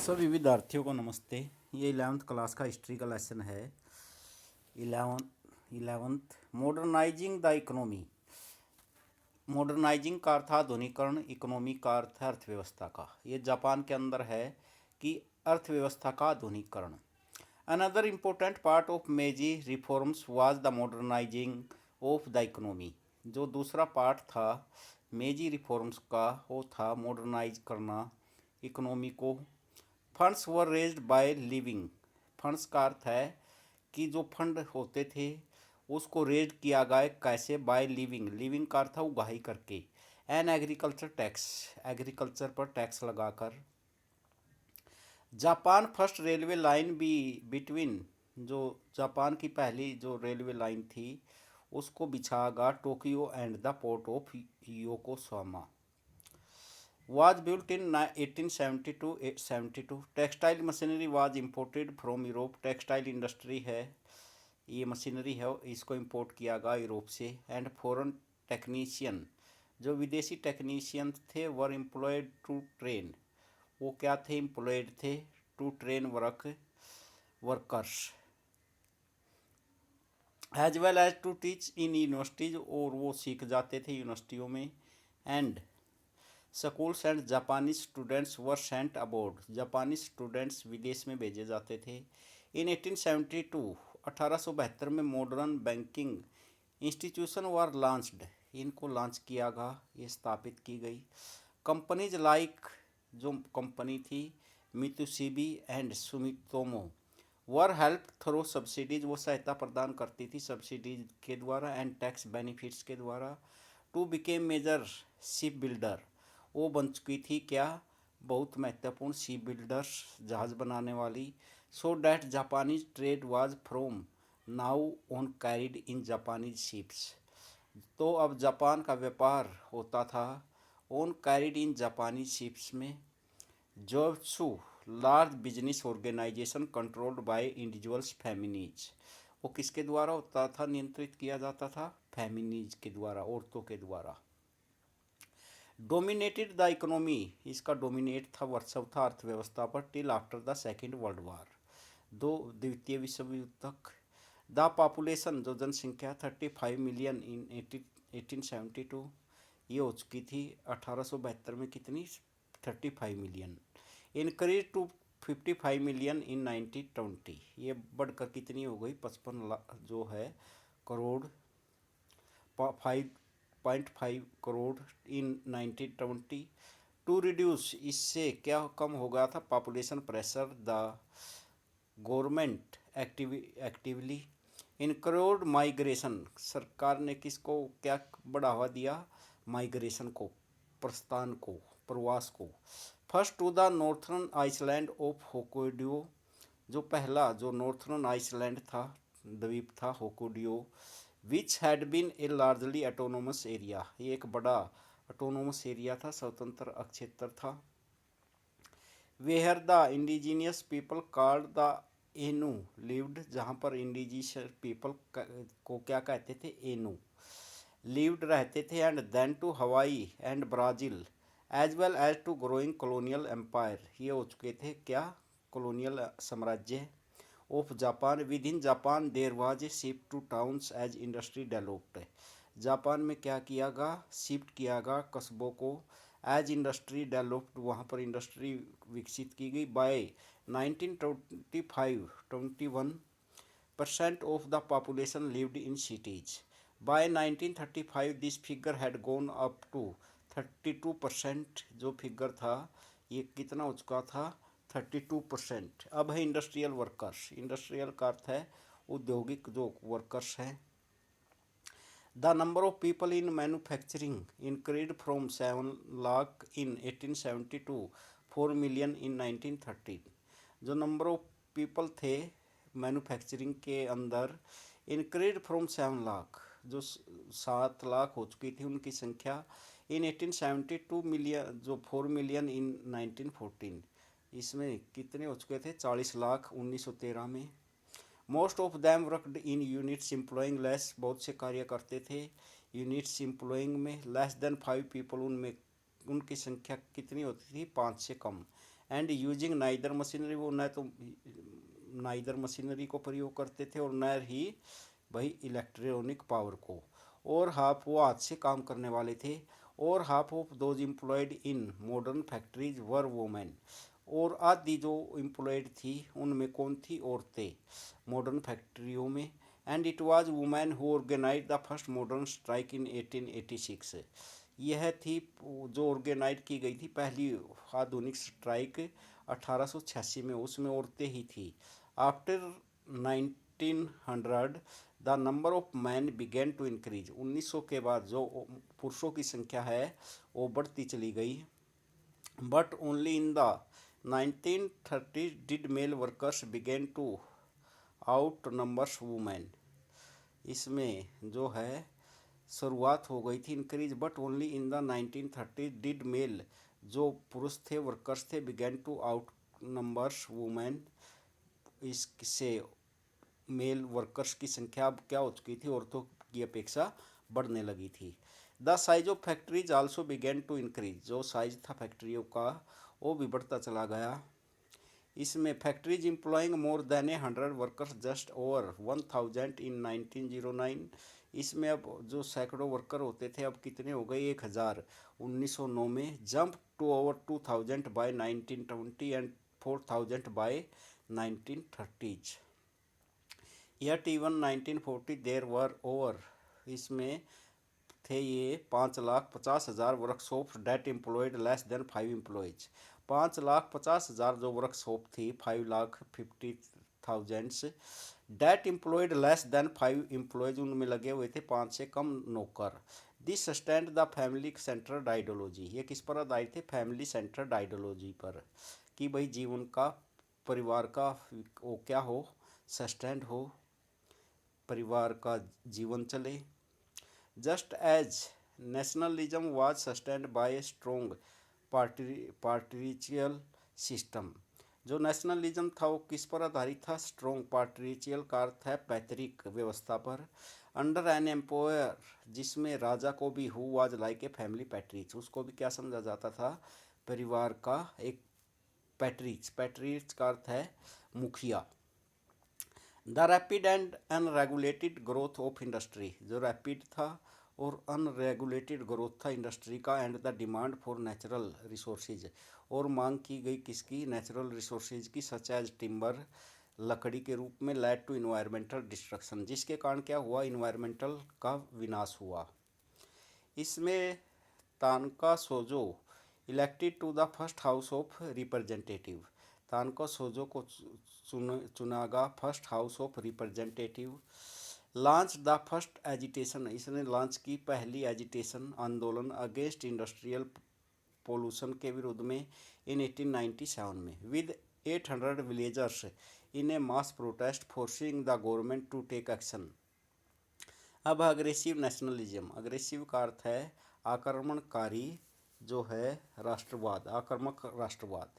सभी विद्यार्थियों को नमस्ते। ये 11th क्लास का हिस्ट्री का लेसन है। 11th modernising the economy. Modernising का अर्थ आधुनिकरण, इकोनॉमी का अर्थ है अर्थव्यवस्था का। ये जापान के अंदर है कि अर्थव्यवस्था का आधुनिकरण। Another important part of Meiji reforms was the modernizing of the economy. जो दूसरा पार्ट था मेजी रिफॉर्म्स का वो था मॉडर्नाइज करना इकोनॉमी को। Funds were raised by living. Funds का अर्थ है कि जो फंड होते थे उसको रेज किया गया कैसे? By living. लिविंग का अर्थ है उगाही करके। एन एग्रीकल्चर टैक्स, एग्रीकल्चर पर टैक्स लगाकर। जापान फर्स्ट रेलवे लाइन भी बिटवीन, जो जापान की पहली जो रेलवे लाइन थी उसको बिछागा Tokyo and the port of Yokohama. was built in 1872। Textile machinery was imported from Europe. Textile industry है, ये मशीनरी है, इसको इंपोर्ट किया गया यूरोप से। एंड फॉरेन टेक्नीशियन, जो विदेशी टेक्नीशियन थे, वर एम्प्लॉयड टू ट्रेन। वो क्या थे? एम्प्लॉयड थे to train workers as well as to teach in universities, और वो सीख जाते थे यूनिवर्सिटियों में। And schools and Japanese students were sent abroad. जापानी स्टूडेंट्स विदेश में भेजे जाते थे। इन 1872 1872 में modern banking institution were launched. इनको लॉन्च किया गया, ये स्थापित की गई। कंपनीज लाइक, जो कंपनी थी Mitsubishi and Sumitomo, were help through subsidies, वो सहायता प्रदान करती थी सब्सिडीज के द्वारा एंड टैक्स बेनिफिट्स के द्वारा। Two became major ship builder, वो बन चुकी थी क्या? बहुत महत्वपूर्ण शिप बिल्डर्स, जहाज़ बनाने वाली। So that Japanese trade was from now on carried in Japanese ships. तो अब जापान का व्यापार होता था on carried in Japanese ships में। जोत्सु large business organization controlled by individuals families, वो किसके द्वारा होता था? नियंत्रित किया जाता था फेमिनीज के द्वारा, औरतों के द्वारा। डोमिनेटेड द इकोनॉमी, इसका डोमिनेट था, वर्चस्व था अर्थव्यवस्था पर। Till after the second world war, द्वितीय विश्व युद्ध तक। द पॉपुलेशन, जो जनसंख्या 35 मिलियन इन 1872, ये हो चुकी थी 1872 में कितनी? 35 million. Increase to 55 million in 1920, ये बढ़कर कितनी हो गई? 55 लाख जो है crore, 5.5 crore in 1920। To reduce, इससे क्या कम हो गया था? Population pressure the government actively encouraged migration, सरकार ने किसको क्या बढ़ावा दिया? माइग्रेशन को, प्रस्थान को, प्रवास को। First to the northern island of Hokkaido, जो पहला जो नॉर्थर्न आइसलैंड था, द्वीप था Hokkaido, which had been a largely autonomous area, ये एक बड़ा ऑटोनोमस एरिया था, स्वतंत्र क्षेत्र था। Where the indigenous people called the Ainu lived, जहाँ पर इंडिजीनियस पीपल को क्या कहते थे? एनू लिव्ड रहते थे। And then to Hawaii and Brazil as well as to growing colonial empire, ये हो चुके थे क्या? कॉलोनियल साम्राज्य of Japan. Within Japan there was a shift to towns as industry developed. Japan में क्या किया गया? शिफ्ट किया गया कस्बों को, एज इंडस्ट्री डेवलप्ड, वहाँ पर इंडस्ट्री विकसित की गई। By 1925 21% of the population lived in cities. By 1935 this figure had gone up to 32%, जो फिगर था ये कितना हो चुका था? 32%। अब है इंडस्ट्रियल वर्कर्स, इंडस्ट्रियल का अर्थ है औद्योगिक जो वर्कर्स हैं। The number of people in manufacturing increase from 7 lakh in 1870 to 4 million in 1930। जो नंबर ऑफ पीपल थे मैन्युफैक्चरिंग के अंदर, इंक्रीज फ्रॉम 7 लाख, जो 7 लाख हो चुकी थी उनकी संख्या, इन 1872 मिलियन, जो 4 मिलियन इन 1914, इसमें कितने हो चुके थे? 40 लाख 1913 में। Most of them worked in units employing less, बहुत से कार्य करते थे यूनिट्स एम्प्लॉइंग में। लेस देन 5 पीपल, उनमें उनकी संख्या कितनी होती थी? 5 से कम। एंड यूजिंग नाइदर मशीनरी, वो न तो नाइदर मशीनरी को प्रयोग करते थे और न ही भाई इलेक्ट्रॉनिक पावर को, और हाफ वो हाथ से काम करने वाले थे, और half of those employed in modern factories were women, और आधी जो एम्प्लॉयड थी उनमें कौन थी, औरतें मॉडर्न फैक्ट्रियों में। And it was women who organise the first modern strike in 1886, यह थी जो ऑर्गेनाइज की गई थी पहली आधुनिक स्ट्राइक 1886 में, उसमें औरतें ही थी। After 1900 the number of man began to increase, 1900 के बाद जो पुरुषों की संख्या है वो बढ़ती चली गई। But only in the 1930 did male workers began to outnumbers women, इसमें जो है शुरुआत हो गई थी increase, but only in the 1930 did male, जो पुरुष थे वर्कर्स थे, began to outnumbers women, इससे मेल वर्कर्स की संख्या अब क्या हो चुकी थी, औरतों की अपेक्षा बढ़ने लगी थी। The size of factories also began to increase, जो साइज था फैक्ट्रियों का वो भी बढ़ता चला गया। इसमें factories employing more than 100 workers just over 1000 in 1909, इसमें अब जो सैकड़ों वर्कर होते थे अब कितने हो गए, 1000 1909 में, jump to over 2000 by 1920 and 4000 by 1930। Yet even 1940 there were over, इसमें थे ये 5,50,000 workshop that employed less than 5 employees, 5,50,000 जो वर्कशॉप थी 5,50,000 that employed less than 5 employees, उनमें लगे हुए थे 5 से कम नौकर। This sustained the family centred ideology, ये किस पर आधारित थे, फैमिली सेंटर्ड आइडियोलॉजी पर, कि भाई जीवन का परिवार का वो क्या हो, सस्टेंड हो, परिवार का जीवन चले। Just as nationalism was sustained by a strong patriarchal system, जो नेशनलिज्म था वो किस पर आधारित था, स्ट्रोंग पार्टिरिचियल का अर्थ है पैतृक व्यवस्था पर। अंडर एन एम्पायर, जिसमें राजा को भी who was like a family patriarch, उसको भी क्या समझा जाता था, परिवार का एक पैट्रिच, पैट्रिच का अर्थ है मुखिया। The rapid and unregulated growth of industry, जो रैपिड था और अनरेगुलेटेड ग्रोथ था इंडस्ट्री का, and the demand for natural resources, और मांग की गई किसकी, नेचुरल रिसोर्सेज की, सच एज टिम्बर, लकड़ी के रूप में, लेड टू इन्वायरमेंटल डिस्ट्रक्शन, जिसके कारण क्या हुआ, इन्वायरमेंटल का विनाश हुआ। इसमें Tanaka Shozo elected to the first house of representative, Tanaka Shozo को चुनागा first house of representative. Launch the first agitation, इसने लॉन्च की पहली एजिटेशन, आंदोलन अगेंस्ट इंडस्ट्रियल पोल्यूशन के विरुद्ध में इन 1897 में, with 800 villagers in a mass protest forcing the government to take action. अब अग्रेसिव नेशनलिज्म, अग्रेसिव का अर्थ है आक्रमणकारी, जो है राष्ट्रवाद, आक्रामक राष्ट्रवाद।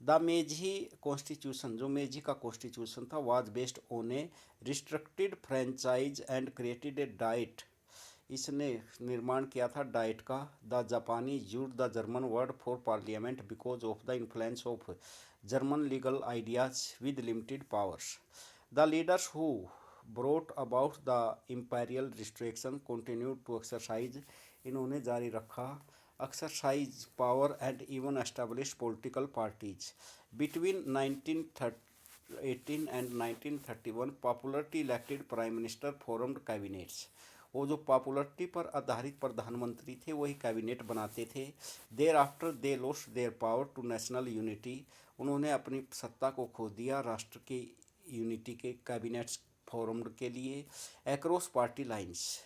द मेजी कॉन्स्टिट्यूशन, जो मेजी का कॉन्स्टिट्यूशन था, was based on a restricted franchise and created a diet, इसने निर्माण किया था डाइट का। द जापानी use the German word for parliament because of the influence of German legal ideas with limited powers. The leaders who brought about the imperial restriction continued to exercise, इन्होंने जारी रखा exercise power and even establish political parties. Between 1918 and 1931 popularity elected prime minister formed cabinets, वो जो popularity पर आधारित प्रधानमंत्री थे वही कैबिनेट बनाते थे। There after they lost their power to national unity, उन्होंने अपनी सत्ता को खो दिया राष्ट्र के यूनिटी के कैबिनेट्स फॉर्म्ड के लिए। एक्रॉस पार्टी लाइन्स,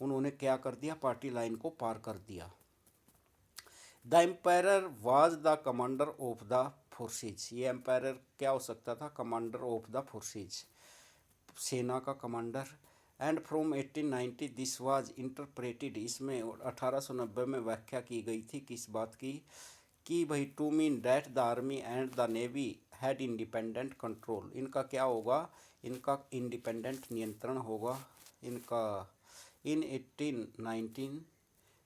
उन्होंने क्या कर दिया, पार्टी लाइन को पार कर दिया। The empire was the commander of the forces, ये एम्पायर क्या हो सकता था, कमांडर ऑफ द फोर्सेज, सेना का commander. And from 1890 this was interpreted, इसमें 1890 में व्याख्या की गई थी किस बात की, कि भाई to mean that the army and the navy had independent control, इनका क्या होगा, इनका इंडिपेंडेंट नियंत्रण होगा इनका। In 1819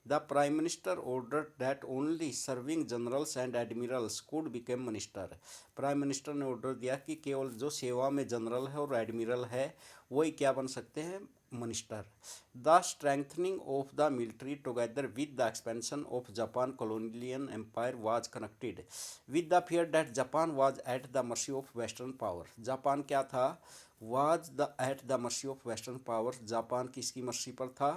the prime minister ordered that only serving generals and admirals could become minister. Prime minister ने ऑर्डर दिया कि केवल जो सेवा में जनरल है और एडमिरल है वही क्या बन सकते हैं, minister. The strengthening of the military together with the expansion of Japan colonial empire was connected with the fear that Japan was at the mercy of western power. Japan क्या था, was the at the mercy of western power. Japan किसकी mercy पर था,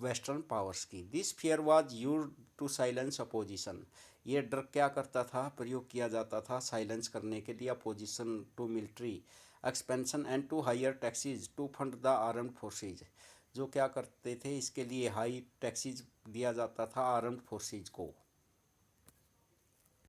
western powers की. This fear was use to silence opposition. ये डर क्या करता था, प्रयोग किया जाता था साइलेंस करने के लिए opposition to military expansion and to higher taxes to fund the armed forces. जो क्या करते थे, इसके लिए हाई टैक्सीज दिया जाता था आर्म्ड फोर्सेज को.